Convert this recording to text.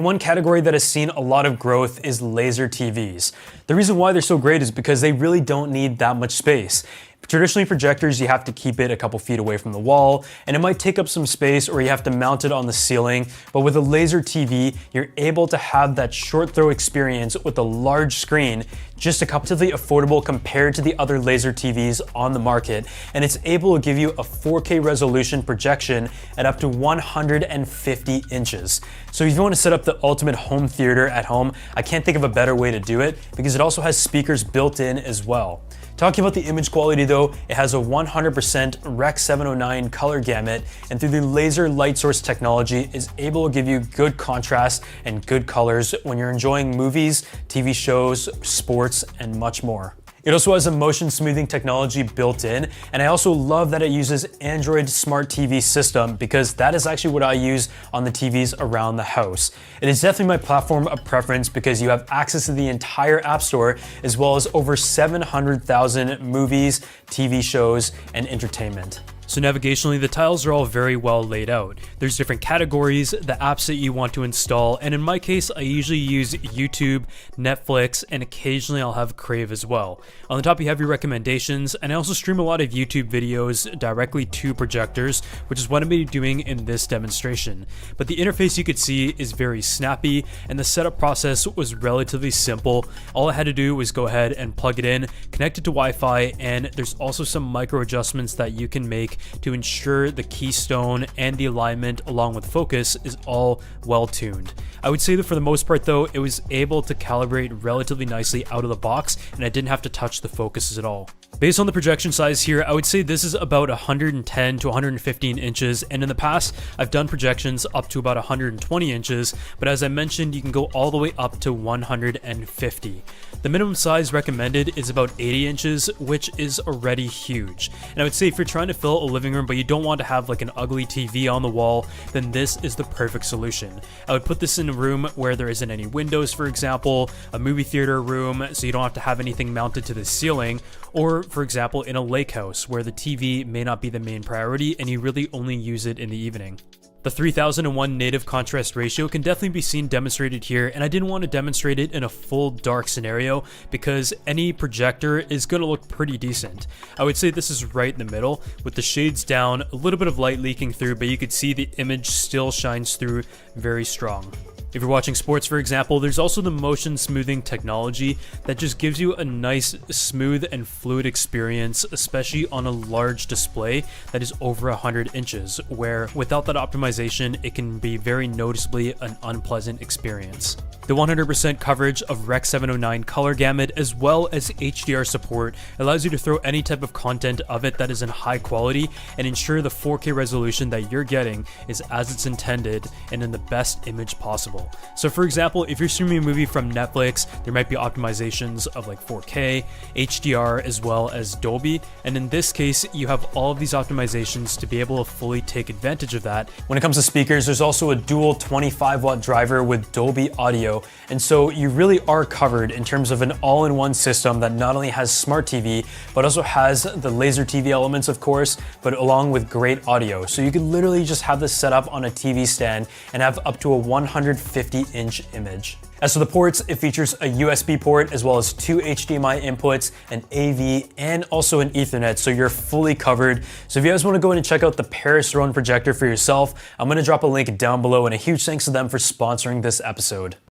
And one category that has seen a lot of growth is laser TVs. The reason why they're so great is because they really don't need that much space. Traditionally, projectors, you have to keep it a couple feet away from the wall, and it might take up some space, or you have to mount it on the ceiling. But with a laser TV, you're able to have that short throw experience with a large screen, just a comparatively affordable compared to the other laser TVs on the market. And it's able to give you a 4K resolution projection at up to 150 inches. So if you want to set up the ultimate home theater at home, I can't think of a better way to do it, because it also has speakers built in as well. Talking about the image quality though, it has a 100% Rec. 709 color gamut, and through the laser light source technology is able to give you good contrast and good colors when you're enjoying movies, TV shows, sports, and much more. It also has a motion smoothing technology built in, and I also love that it uses Android Smart TV system, because that is actually what I use on the TVs around the house. It is definitely my platform of preference because you have access to the entire App Store, as well as over 700,000 movies, TV shows, and entertainment. So navigationally, the tiles are all very well laid out. There's different categories, the apps that you want to install, and in my case, I usually use YouTube, Netflix, and occasionally I'll have Crave as well. On the top, you have your recommendations, and I also stream a lot of YouTube videos directly to projectors, which is what I'm going to be doing in this demonstration. But the interface you could see is very snappy, and the setup process was relatively simple. All I had to do was go ahead and plug it in, connect it to Wi-Fi, and there's also some micro adjustments that you can make to ensure the keystone and the alignment along with focus is all well tuned. I would say that for the most part though, it was able to calibrate relatively nicely out of the box, and I didn't have to touch the focuses at all. Based on the projection size here, I would say this is about 110 to 115 inches, and in the past, I've done projections up to about 120 inches, but as I mentioned, you can go all the way up to 150. The minimum size recommended is about 80 inches, which is already huge. And I would say if you're trying to fill a living room, but you don't want to have like an ugly TV on the wall, then this is the perfect solution. I would put this in a room where there isn't any windows, for example, a movie theater room, so you don't have to have anything mounted to the ceiling, or for example, in a lake house where the TV may not be the main priority and you really only use it in the evening. The 3001 native contrast ratio can definitely be seen demonstrated here, and I didn't want to demonstrate it in a full dark scenario because any projector is going to look pretty decent. I would say this is right in the middle with the shades down, a little bit of light leaking through, but you could see the image still shines through very strong. If you're watching sports, for example, there's also the motion smoothing technology that just gives you a nice, smooth, and fluid experience, especially on a large display that is over 100 inches, where without that optimization, it can be very noticeably an unpleasant experience. The 100% coverage of Rec. 709 color gamut, as well as HDR support, allows you to throw any type of content of it that is in high quality and ensure the 4K resolution that you're getting is as it's intended and in the best image possible. So for example, if you're streaming a movie from Netflix, there might be optimizations of like 4K, HDR, as well as Dolby, and in this case, you have all of these optimizations to be able to fully take advantage of that. When it comes to speakers, there's also a dual 25-watt driver with Dolby audio, and so you really are covered in terms of an all-in-one system that not only has smart TV, but also has the laser TV elements, of course, but along with great audio. So you could literally just have this set up on a TV stand and have up to a 150-inch image. As for the ports, it features a USB port as well as 2 HDMI inputs, an AV, and also an Ethernet, so you're fully covered. So if you guys want to go in and check out the Paris Rhône projector for yourself, I'm going to drop a link down below, and a huge thanks to them for sponsoring this episode.